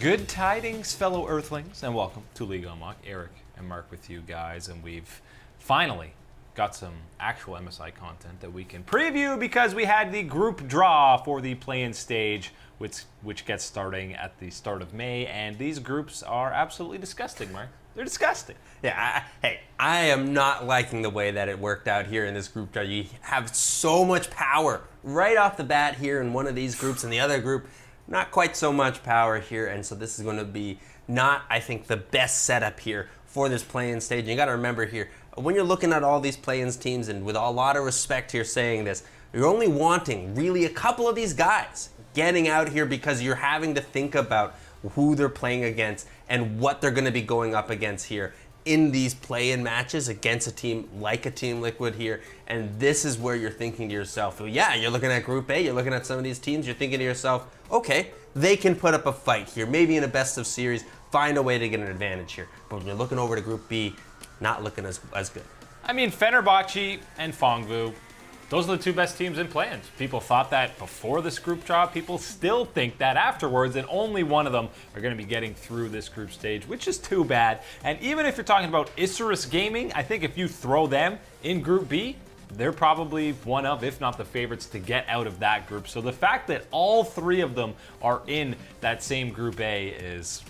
Good tidings, fellow Earthlings, and welcome to League Unlock. Eric and Mark with you guys, and we've finally got some actual MSI content that we can preview because we had the group draw for the play-in stage, which gets starting at the start of May, and these groups are absolutely disgusting, Mark. They're disgusting. Yeah, I am not liking the way that it worked out here in this group draw. You have so much power right off the bat here in one of these groups, and the other group, not quite so much power here, and so this is going to be not, I think, the best setup here for this play-in stage. And you got to remember here, when you're looking at all these play-in teams, and with a lot of respect here saying this, you're only wanting really a couple of these guys getting out here because you're having to think about who they're playing against and what they're going to be going up against here in these play-in matches against a team like a Team Liquid here. And this is where you're thinking to yourself, well, yeah, you're looking at Group A, you're looking at some of these teams, you're thinking to yourself, okay, they can put up a fight here, maybe in a best of series, find a way to get an advantage here. But when you're looking over to Group B, not looking as good. I mean, Fenerbahce and Fongvu, those are the two best teams in play-ins. People thought that before this group draw. People still think that afterwards, and only one of them are going to be getting through this group stage, which is too bad. And even if you're talking about Isurus Gaming, I think if you throw them in Group B, they're probably one of, if not the favorites, to get out of that group. So the fact that all three of them are in that same Group A is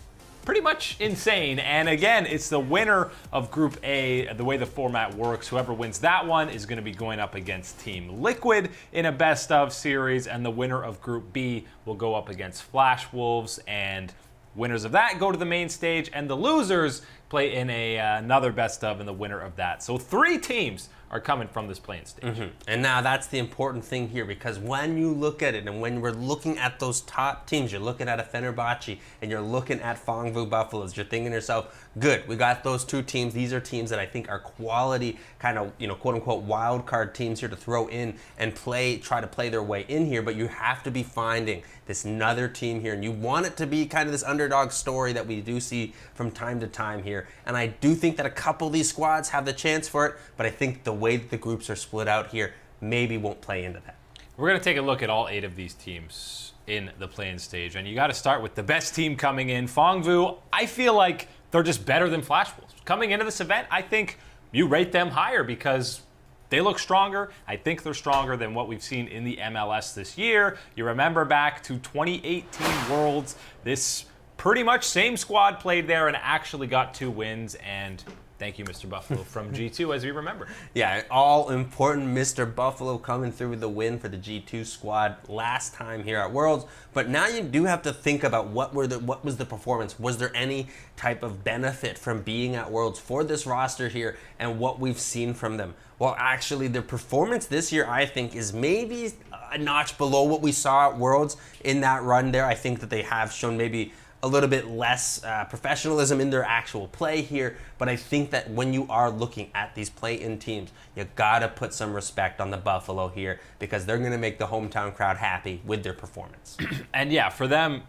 pretty much insane. And again, it's the winner of Group A, the way the format works. Whoever wins that one is going to be going up against Team Liquid in a best of series, and the winner of Group B will go up against Flash Wolves, and winners of that go to the main stage, and the losers play in another best of, and the winner of that. So three teams are coming from this play-in stage. And now that's the important thing here, because when you look at it and when we're looking at those top teams, you're looking at a Fenerbahce and you're looking at Fongvu Buffaloes, you're thinking to yourself, good, we got those two teams. These are teams that I think are quality kind of, quote-unquote wild card teams here to throw in and try to play their way in here, but you have to be finding this another team here, and you want it to be kind of this underdog story that we do see from time to time here. And I do think that a couple of these squads have the chance for it, but I think the way that the groups are split out here maybe won't play into that. We're going to take a look at all 8 of these teams in the play-in stage, and you got to start with the best team coming in. Fongvu, I feel like they're just better than Flash Wolves. Coming into this event, I think you rate them higher because they look stronger. I think they're stronger than what we've seen in the MLS this year. You remember back to 2018 Worlds, this pretty much same squad played there and actually got 2 wins, and thank you, Mr. Buffalo from G2, as we remember. Yeah, all important Mr. Buffalo coming through with the win for the G2 squad last time here at Worlds. But now you do have to think about what was the performance. Was there any type of benefit from being at Worlds for this roster here and what we've seen from them? Well, actually, their performance this year, I think, is maybe a notch below what we saw at Worlds in that run there. I think that they have shown maybe a little bit less professionalism in their actual play here, but I think that when you are looking at these play-in teams, you gotta put some respect on the Buffalo here because they're gonna make the hometown crowd happy with their performance. And yeah, for them,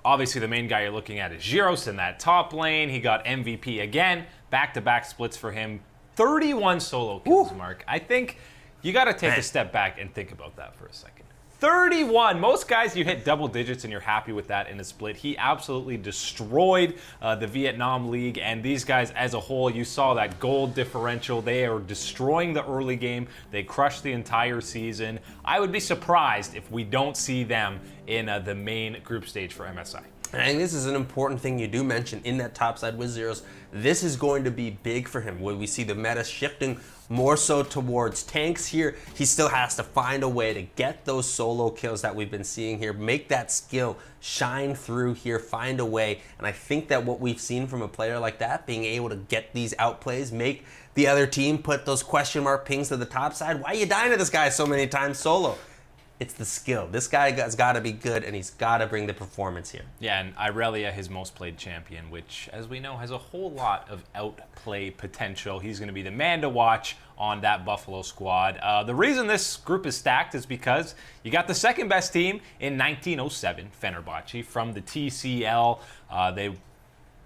obviously the main guy you're looking at is Giros in that top lane. He got MVP again, back-to-back splits for him, 31 solo kills, Mark. I think you gotta take a step back and think about that for a second. 31. Most guys, you hit double digits and you're happy with that in a split. He absolutely destroyed the Vietnam League, and these guys as a whole, you saw that gold differential. They are destroying the early game. They crushed the entire season. I would be surprised if we don't see them in the main group stage for MSI. I think this is an important thing you do mention in that top side with Zeros. This is going to be big for him, where we see the meta shifting more so towards tanks here. He still has to find a way to get those solo kills that we've been seeing here, make that skill shine through here, find a way. And I think that what we've seen from a player like that, being able to get these outplays, make the other team put those question mark pings to the top side. Why are you dying to this guy so many times solo? It's the skill. This guy has got to be good, and he's got to bring the performance here. Yeah, and Irelia, his most played champion, which, as we know, has a whole lot of outplay potential. He's going to be the man to watch on that Buffalo squad. The reason this group is stacked is because you got the second best team in 1907, Fenerbahce, from the TCL. They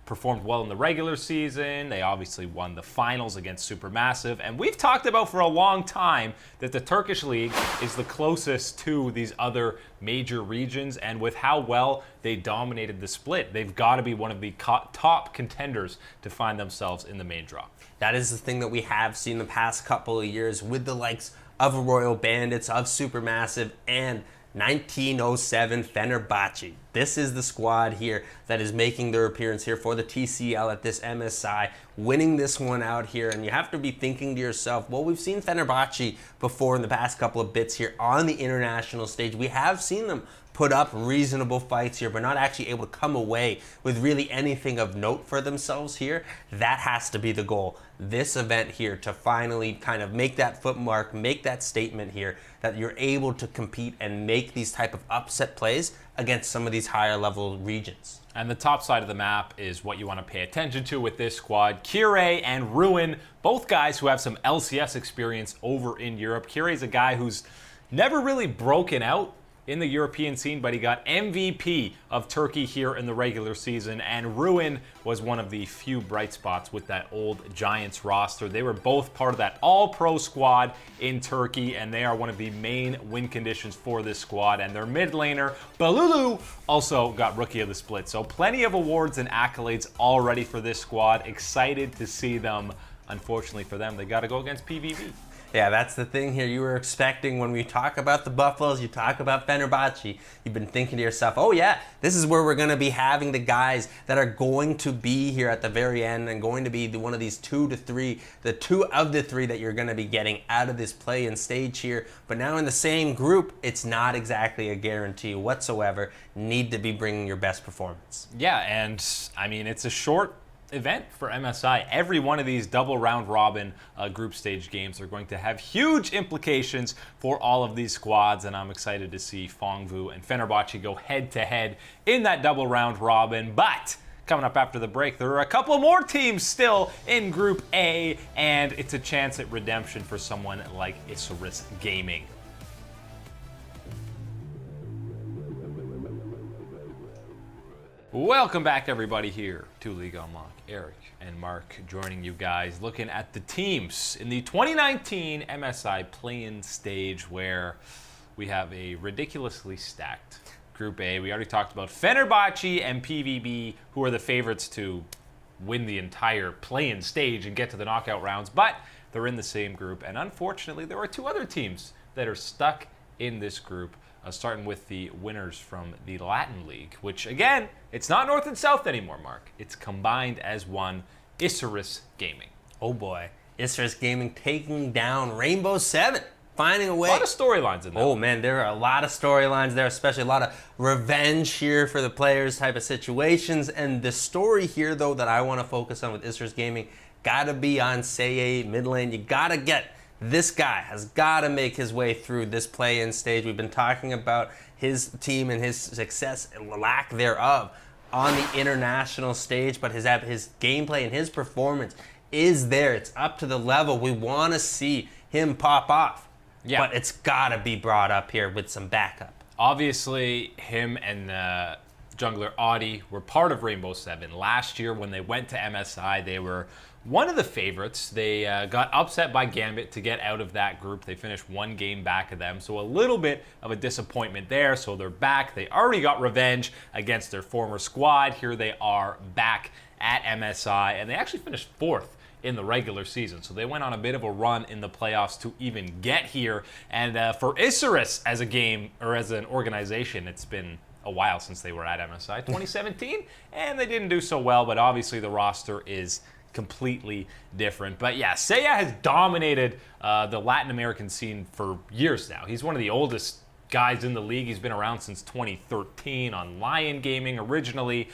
performed well in the regular season. They obviously won the finals against Supermassive. And we've talked about for a long time that the Turkish league is the closest to these other major regions. And with how well they dominated the split, they've got to be one of the top contenders to find themselves in the main draw. That is the thing that we have seen the past couple of years with the likes of Royal Bandits, of Supermassive, and 1907 Fenerbahce. This is the squad here that is making their appearance here for the TCL at this MSI, winning this one out here. And you have to be thinking to yourself, well, we've seen Fenerbahce before in the past couple of bits here on the international stage. We have seen them put up reasonable fights here, but not actually able to come away with really anything of note for themselves here. That has to be the goal. This event here, to finally kind of make that footmark, make that statement here, that you're able to compete and make these type of upset plays against some of these higher level regions. And the top side of the map is what you want to pay attention to with this squad. Kire and Ruin, both guys who have some LCS experience over in Europe. Kire is a guy who's never really broken out in the European scene, but he got MVP of Turkey here in the regular season, and Ruin was one of the few bright spots with that old Giants roster. They were both part of that all-pro squad in Turkey, and they are one of the main win conditions for this squad, and their mid laner, Balulu, also got Rookie of the Split. So plenty of awards and accolades already for this squad. Excited to see them. Unfortunately for them, they got to go against PVB. Yeah, that's the thing here. You were expecting when we talk about the Buffaloes, you talk about Fenerbahce, you've been thinking to yourself, oh yeah, this is where we're going to be having the guys that are going to be here at the very end and going to be one of these 2 to 3, the 2 of the 3 that you're going to be getting out of this play-in stage here. But now in the same group, it's not exactly a guarantee whatsoever. Need to be bringing your best performance. Yeah, and I mean, it's a short event for MSI. Every one of these double round robin group stage games are going to have huge implications for all of these squads, and I'm excited to see Fongvu and Fenerbahce go head to head in that double round robin. But coming up after the break, there are a couple more teams still in Group A, and it's a chance at redemption for someone like Isurus Gaming. Welcome back, everybody, here to League Unlock. Eric and Mark joining you guys, looking at the teams in the 2019 MSI play-in stage, where we have a ridiculously stacked Group A. We already talked about Fenerbahce and PVB, who are the favorites to win the entire play-in stage and get to the knockout rounds, but they're in the same group. And unfortunately, there are 2 other teams that are stuck in this group. Starting with the winners from the Latin League, which, again, it's not North and South anymore, Mark. It's combined as one, Isurus Gaming. Oh boy, Isurus Gaming taking down Rainbow 7, finding a way. A lot of storylines in there. Oh man, there are a lot of storylines there, especially a lot of revenge here for the players type of situations. And the story here, though, that I want to focus on with Isurus Gaming, gotta be on Seye mid lane. You gotta get this guy has got to make his way through this play-in stage. We've been talking about his team and his success and lack thereof on the international stage, but his gameplay and his performance is there. It's up to the level we want to see him pop off. Yeah. But it's got to be brought up here with some backup. Obviously, him and jungler Audi were part of Rainbow 7. Last year when they went to MSI, they were one of the favorites. They got upset by Gambit to get out of that group. They finished 1 game back of them, so a little bit of a disappointment there. So they're back. They already got revenge against their former squad. Here they are back at MSI, and they actually finished 4th in the regular season. So they went on a bit of a run in the playoffs to even get here. And for Isurus as a game, or as an organization, it's been a while since they were at MSI, 2017, and they didn't do so well, but obviously the roster is completely different. But yeah, Seye has dominated the Latin American scene for years now. He's one of the oldest guys in the league. He's been around since 2013 on Lion Gaming originally.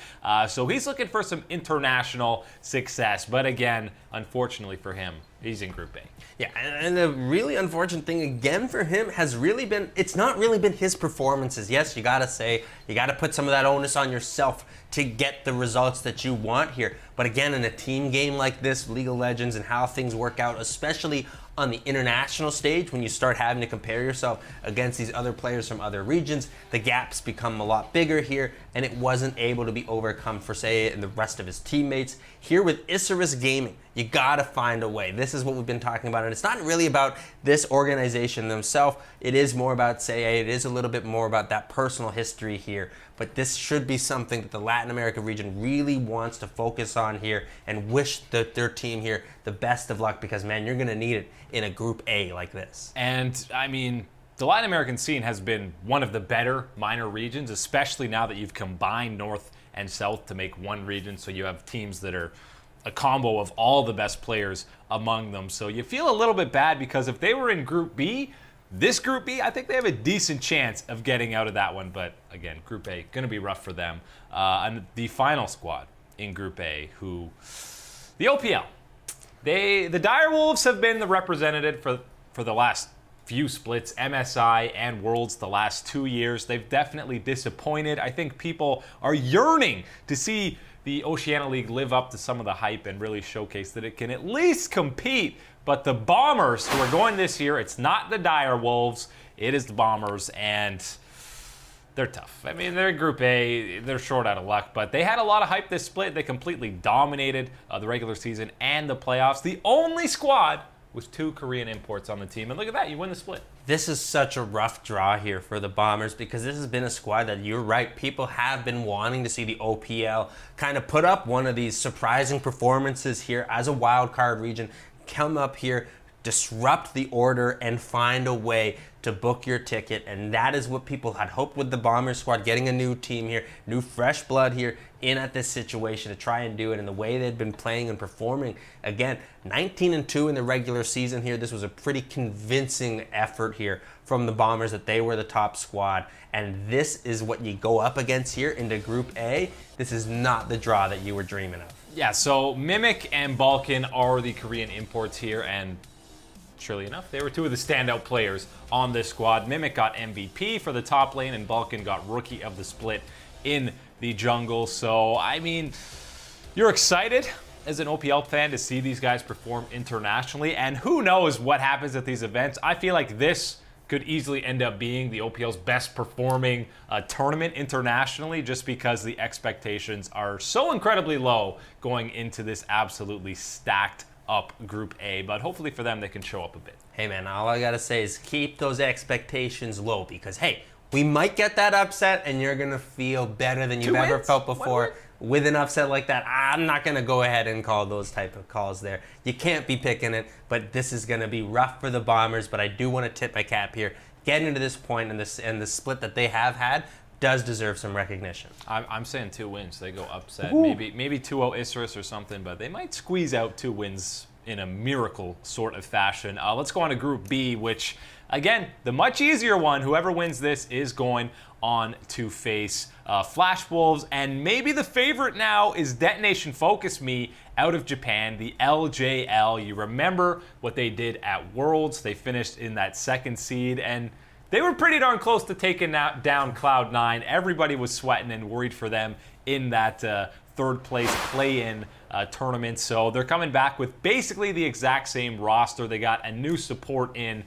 So he's looking for some international success. But again, unfortunately for him, he's in Group A. Yeah, and the really unfortunate thing again for him has really been, it's not really been his performances. Yes, you gotta say, you gotta put some of that onus on yourself to get the results that you want here. But again, in a team game like this, League of Legends, and how things work out, especially on the international stage, when you start having to compare yourself against these other players from other regions, the gaps become a lot bigger here, and it wasn't able to be overcome for Seiya and the rest of his teammates. Here with Isurus Gaming, you gotta find a way. This is what we've been talking about, and it's not really about this organization themselves. It is more about Seiya. It is a little bit more about that personal history here, but this should be something that the Latin America region really wants to focus on here and wish that their team here the best of luck, because man, you're gonna need it in a Group A like this. And I mean, the Latin American scene has been one of the better minor regions, especially now that you've combined North and South to make one region, so you have teams that are a combo of all the best players among them. So you feel a little bit bad, because if they were in Group B, this Group B, I think they have a decent chance of getting out of that one. But again, Group A, going to be rough for them. And the final squad in Group A, the OPL, the Direwolves have been the representative for the last few splits, MSI and Worlds the last 2 years. They've definitely disappointed. I think people are yearning to see the Oceania League live up to some of the hype and really showcase that it can at least compete. But the Bombers, who are going this year, it's not the Direwolves, it is the Bombers, and they're tough. I mean, they're in Group A, they're short out of luck, but they had a lot of hype this split. They completely dominated the regular season and the playoffs. The only squad with 2 Korean imports on the team, and look at that, you win the split. This is such a rough draw here for the Bombers, because this has been a squad that, you're right, people have been wanting to see the OPL kind of put up one of these surprising performances here as a wild card region, come up here, disrupt the order, and find a way to book your ticket. And that is what people had hoped with the Bombers squad, getting a new team here, new fresh blood here in at this situation to try and do it in the way they'd been playing and performing. Again, 19-2 in the regular season here. This was a pretty convincing effort here from the Bombers that they were the top squad. And this is what you go up against here into Group A. This is not the draw that you were dreaming of. Yeah, so Mimic and Balkan are the Korean imports here, and surely enough, they were 2 of the standout players on this squad. Mimic got MVP for the top lane, and Balkan got Rookie of the Split in the jungle. So, I mean, you're excited as an OPL fan to see these guys perform internationally, and who knows what happens at these events. I feel like this could easily end up being the OPL's best performing tournament internationally, just because the expectations are so incredibly low going into this absolutely stacked up Group A. But hopefully for them, they can show up a bit. Hey man, all I gotta say is keep those expectations low, because hey, we might get that upset and you're gonna feel better than you've ever felt before. With an upset like that, I'm not going to go ahead and call those type of calls there. You can't be picking it, but this is going to be rough for the Bombers. But I do want to tip my cap here. Getting to this point and the split that they have had does deserve some recognition. I'm saying 2 wins. They go upset. Ooh. Maybe 2-0 Isurus or something, but they might squeeze out 2 wins in a miracle sort of fashion. Let's go on to Group B, which, again, the much easier one. Whoever wins this is going on to face Flash Wolves, and maybe the favorite now is Detonation Focus Me out of Japan, the LJL. You remember what they did at Worlds. They finished in that 2nd seed, and they were pretty darn close to taking down Cloud9. Everybody was sweating and worried for them in that 3rd place play-in tournament. So they're coming back with basically the exact same roster. They got a new support in.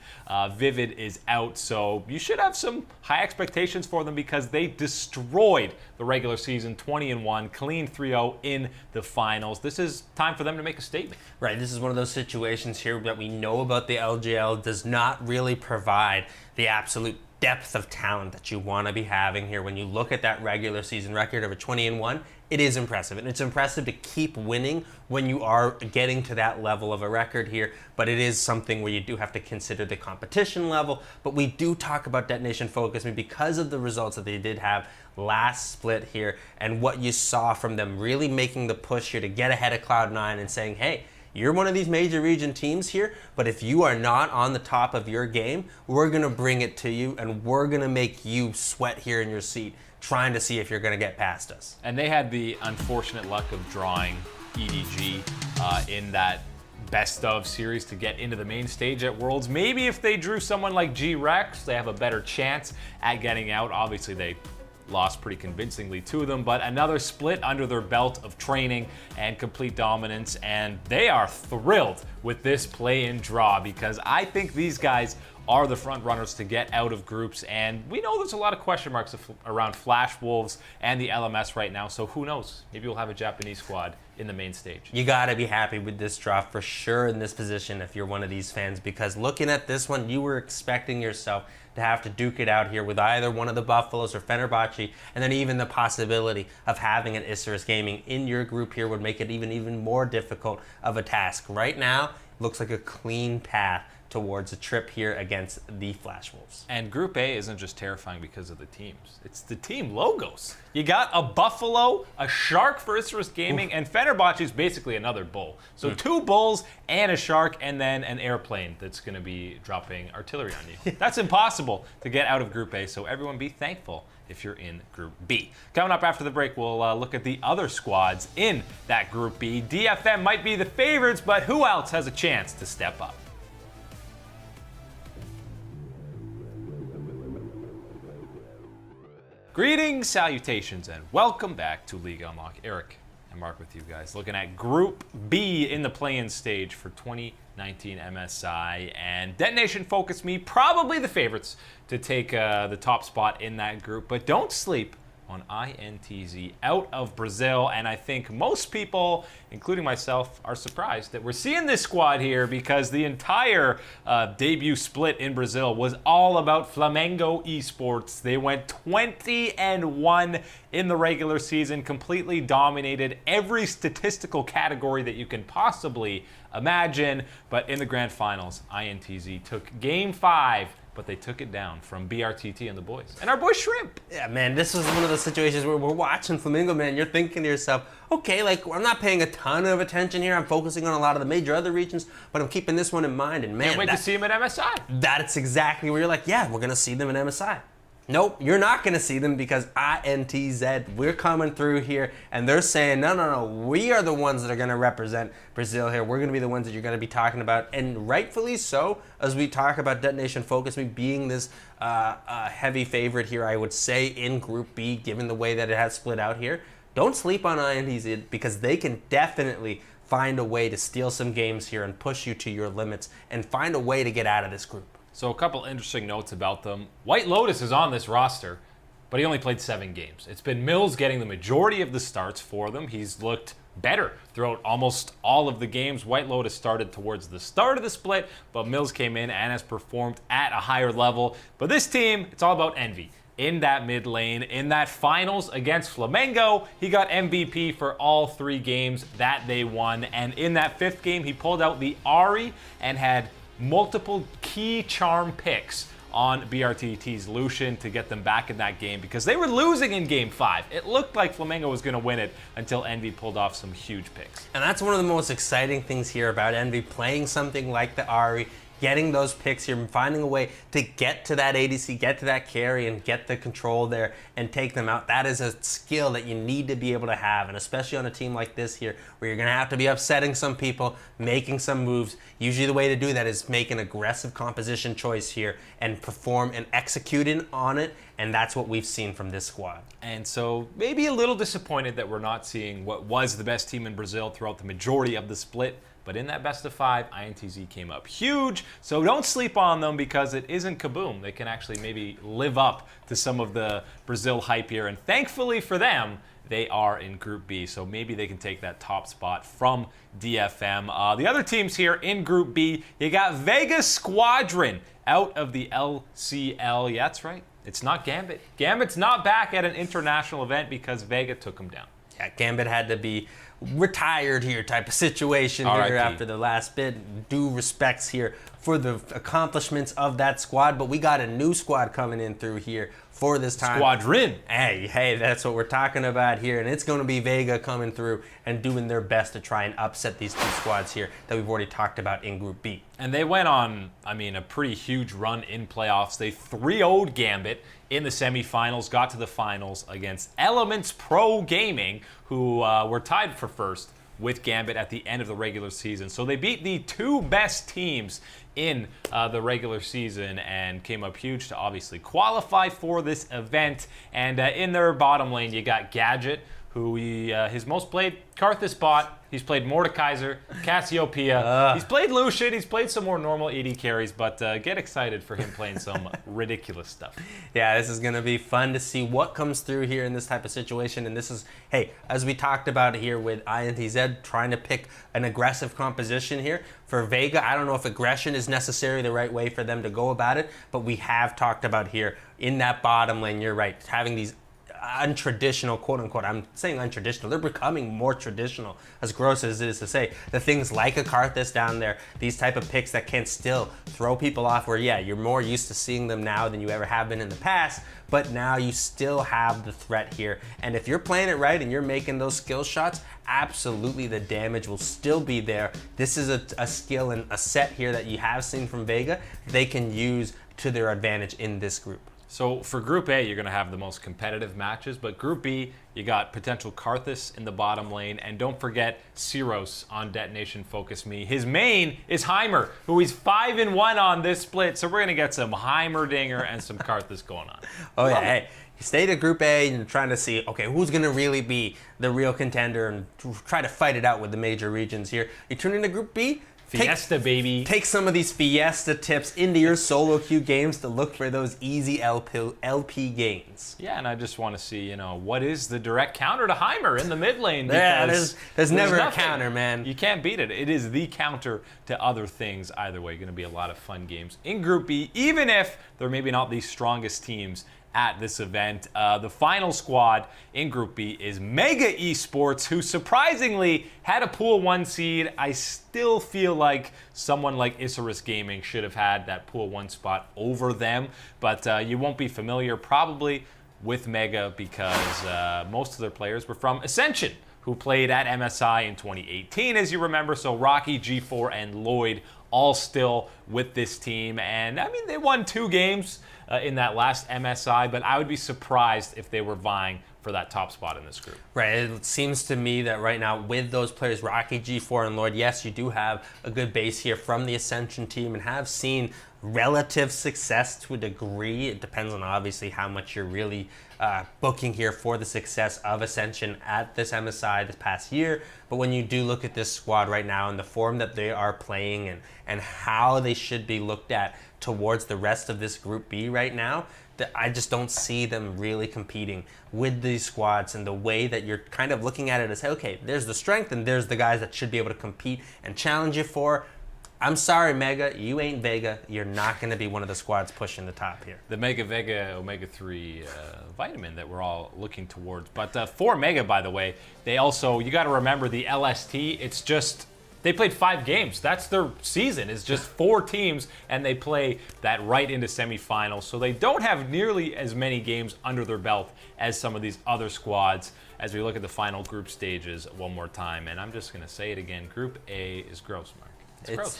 Vivid is out. So you should have some high expectations for them, because they destroyed the regular season 20-1, clean 3-0 in the finals. This is time for them to make a statement. Right, this is one of those situations here that we know about the LGL does not really provide the absolute depth of talent that you want to be having here. When you look at that regular season record of a 20-1, it is impressive, and it's impressive to keep winning when you are getting to that level of a record here, but it is something where you do have to consider the competition level. But we do talk about Detonation Focus Me because of the results that they did have last split here, and what you saw from them really making the push here to get ahead of Cloud9 and saying, hey, you're one of these major region teams here, but if you are not on the top of your game, we're going to bring it to you, and we're going to make you sweat here in your seat, trying to see if you're going to get past us. And they had the unfortunate luck of drawing EDG in that best of series to get into the main stage at Worlds. Maybe if they drew someone like G-Rex, they have a better chance at getting out. Obviously, they lost pretty convincingly to them, but another split under their belt of training and complete dominance, and they are thrilled with this play-in draw because I think these guys are the front runners to get out of groups, and we know there's a lot of question marks around Flash Wolves and the LMS right now, so who knows? Maybe we'll have a Japanese squad in the main stage. You got to be happy with this draw for sure in this position if you're one of these fans, because looking at this one, you were expecting yourself to have to duke it out here with either one of the Buffaloes or Fenerbahce, and then even the possibility of having an Isurus Gaming in your group here would make it even more difficult of a task. Right now, looks like a clean path towards a trip here against the Flash Wolves. And Group A isn't just terrifying because of the teams. It's the team logos. You got a Buffalo, a Shark for Isurus Gaming, and Fenerbahce is basically another bull. So 2 bulls and a shark, and then an airplane that's going to be dropping artillery on you. That's impossible to get out of Group A, so everyone be thankful if you're in Group B. Coming up after the break, we'll look at the other squads in that Group B. DFM might be the favorites, but who else has a chance to step up? Greetings, salutations, and welcome back to League Unlock. Eric and Mark with you guys, looking at Group B in the play-in stage for 2019 MSI, and Detonation Focus Me, probably the favorites to take the top spot in that group, but don't sleep on INTZ out of Brazil, and I think most people, including myself, are surprised that we're seeing this squad here because the entire debut split in Brazil was all about Flamengo Esports. They went 20-1 in the regular season, completely dominated every statistical category that you can possibly imagine, but in the grand finals, INTZ took Game 5, but they took it down from BRTT and the boys. And our boy Shrimp. Yeah, man, this was one of those situations where we're watching Flamengo, man. You're thinking to yourself, okay, like, I'm not paying a ton of attention here. I'm focusing on a lot of the major other regions, but I'm keeping this one in mind. And man, can't wait to see him at MSI. That's exactly where you're like, yeah, we're going to see them at MSI. Nope, you're not going to see them because INTZ, we're coming through here, and they're saying, no, we are the ones that are going to represent Brazil here. We're going to be the ones that you're going to be talking about, and rightfully so, as we talk about Detonation Focus Me being this heavy favorite here, I would say, in Group B, given the way that it has split out here. Don't sleep on INTZ because they can definitely find a way to steal some games here and push you to your limits and find a way to get out of this group. So a couple interesting notes about them. White Lotus is on this roster, but he only played 7 games. It's been Mills getting the majority of the starts for them. He's looked better throughout almost all of the games. White Lotus started towards the start of the split, but Mills came in and has performed at a higher level. But this team, it's all about Envy. In that mid lane, in that finals against Flamengo, he got MVP for all 3 games that they won. And in that 5th game, he pulled out the Ahri and had multiple key charm picks on BRTT's Lucian to get them back in that game because they were losing in Game 5. It looked like Flamengo was going to win it until Envy pulled off some huge picks. And that's one of the most exciting things here about Envy, playing something like the Ahri, getting those picks here and finding a way to get to that ADC, get to that carry, and get the control there and take them out. That is a skill that you need to be able to have, and especially on a team like this here, where you're going to have to be upsetting some people, making some moves. Usually the way to do that is make an aggressive composition choice here and perform and executing on it, and that's what we've seen from this squad. And so maybe a little disappointed that we're not seeing what was the best team in Brazil throughout the majority of the split. But in that best of 5, INTZ came up huge. So don't sleep on them because it isn't kaboom. They can actually maybe live up to some of the Brazil hype here. And thankfully for them, they are in Group B. So maybe they can take that top spot from DFM. The other teams here in Group B, you got Vegas Squadron out of the LCL. Yeah, that's right. It's not Gambit. Gambit's not back at an international event because Vega took him down. Yeah, Gambit had to be retired here type of situation here after the last bit. Due respects here for the accomplishments of that squad, but we got a new squad coming in through here for this time. Squadron. Hey, that's what we're talking about here, and it's going to be Vega coming through and doing their best to try and upset these 2 squads here that we've already talked about in Group B. And they went on, a pretty huge run in playoffs. They 3-0'd Gambit in the semifinals, got to the finals against Elements Pro Gaming, who were tied for first with Gambit at the end of the regular season. So they beat the 2 best teams in the regular season and came up huge to obviously qualify for this event. And in their bottom lane, you got Gadget, who his most played Karthus bot. He's played Mordekaiser, Cassiopeia. He's played Lucian. He's played some more normal AD carries, but get excited for him playing some ridiculous stuff. Yeah, this is going to be fun to see what comes through here in this type of situation. And this is, hey, as we talked about here with INTZ, trying to pick an aggressive composition here. For Vega, I don't know if aggression is necessarily the right way for them to go about it, but we have talked about here in that bottom lane, you're right, having these untraditional, quote unquote, I'm saying untraditional, they're becoming more traditional, as gross as it is to say. The things like a Karthus down there, these type of picks that can still throw people off where, yeah, you're more used to seeing them now than you ever have been in the past, but now you still have the threat here. And if you're playing it right and you're making those skill shots, absolutely the damage will still be there. This is a skill and a set here that you have seen from Vega they can use to their advantage in this group. So for Group A, you're going to have the most competitive matches, but Group B, you got potential Karthus in the bottom lane, and don't forget Cyros on Detonation Focus Me. His main is Heimer, who he's 5-1 on this split, so we're going to get some Heimerdinger and some Karthus going on. Oh yeah, hey, you stay to Group A and you're trying to see, okay, who's going to really be the real contender and try to fight it out with the major regions here. You turn into Group B, Fiesta, baby. Take some of these Fiesta tips into your solo queue games to look for those easy LP gains. Yeah, and I just want to see, what is the direct counter to Heimer in the mid lane? Yeah, there's never a counter, man. You can't beat it. It is the counter to other things. Either way, going to be a lot of fun games in Group B, even if they're maybe not the strongest teams at this event. The final squad in Group B is Mega Esports, who surprisingly had a Pool 1 seed. I still feel like someone like Isurus Gaming should have had that Pool 1 spot over them, but you won't be familiar probably with Mega because most of their players were from Ascension, who played at MSI in 2018, as you remember. So Rocky, G4, and Lloyd all still with this team. And I mean, they won 2 games in that last MSI, but I would be surprised if they were vying for that top spot in this group. Right, it seems to me that right now with those players, Rocky, G4, and Lloyd, yes, you do have a good base here from the Ascension team and have seen relative success to a degree. It depends on obviously how much you're really booking here for the success of Ascension at this MSI this past year. But when you do look at this squad right now and the form that they are playing and how they should be looked at towards the rest of this Group B right now, that I just don't see them really competing with these squads and the way that you're kind of looking at it as, okay, there's the strength and there's the guys that should be able to compete and challenge you for. I'm sorry, Mega, you ain't Vega. You're not going to be one of the squads pushing the top here. The Mega Vega Omega-3 vitamin that we're all looking towards. But for Mega, by the way, they also, you got to remember the LST, it's just, they played 5 games. That's their season. It's just 4 teams, and they play that right into semifinals. So they don't have nearly as many games under their belt as some of these other squads as we look at the final group stages one more time. And I'm just going to say it again. Group A is gross, Mark. It's gross.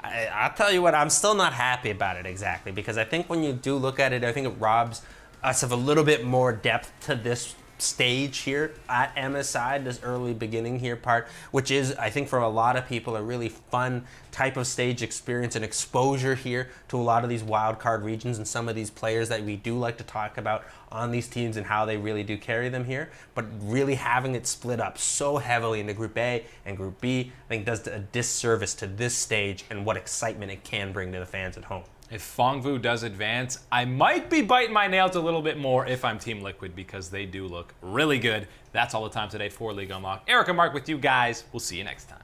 I'll tell you what, I'm still not happy about it exactly, because I think when you do look at it, I think it robs us of a little bit more depth to this stage here at MSI, this early beginning here part, which is, I think for a lot of people, a really fun type of stage experience and exposure here to a lot of these wild card regions and some of these players that we do like to talk about on these teams and how they really do carry them here. But really having it split up so heavily into Group A and Group B, I think does a disservice to this stage and what excitement it can bring to the fans at home. If Fongvu does advance, I might be biting my nails a little bit more if I'm Team Liquid, because they do look really good. That's all the time today for League Unlocked. Eric and Mark with you guys. We'll see you next time.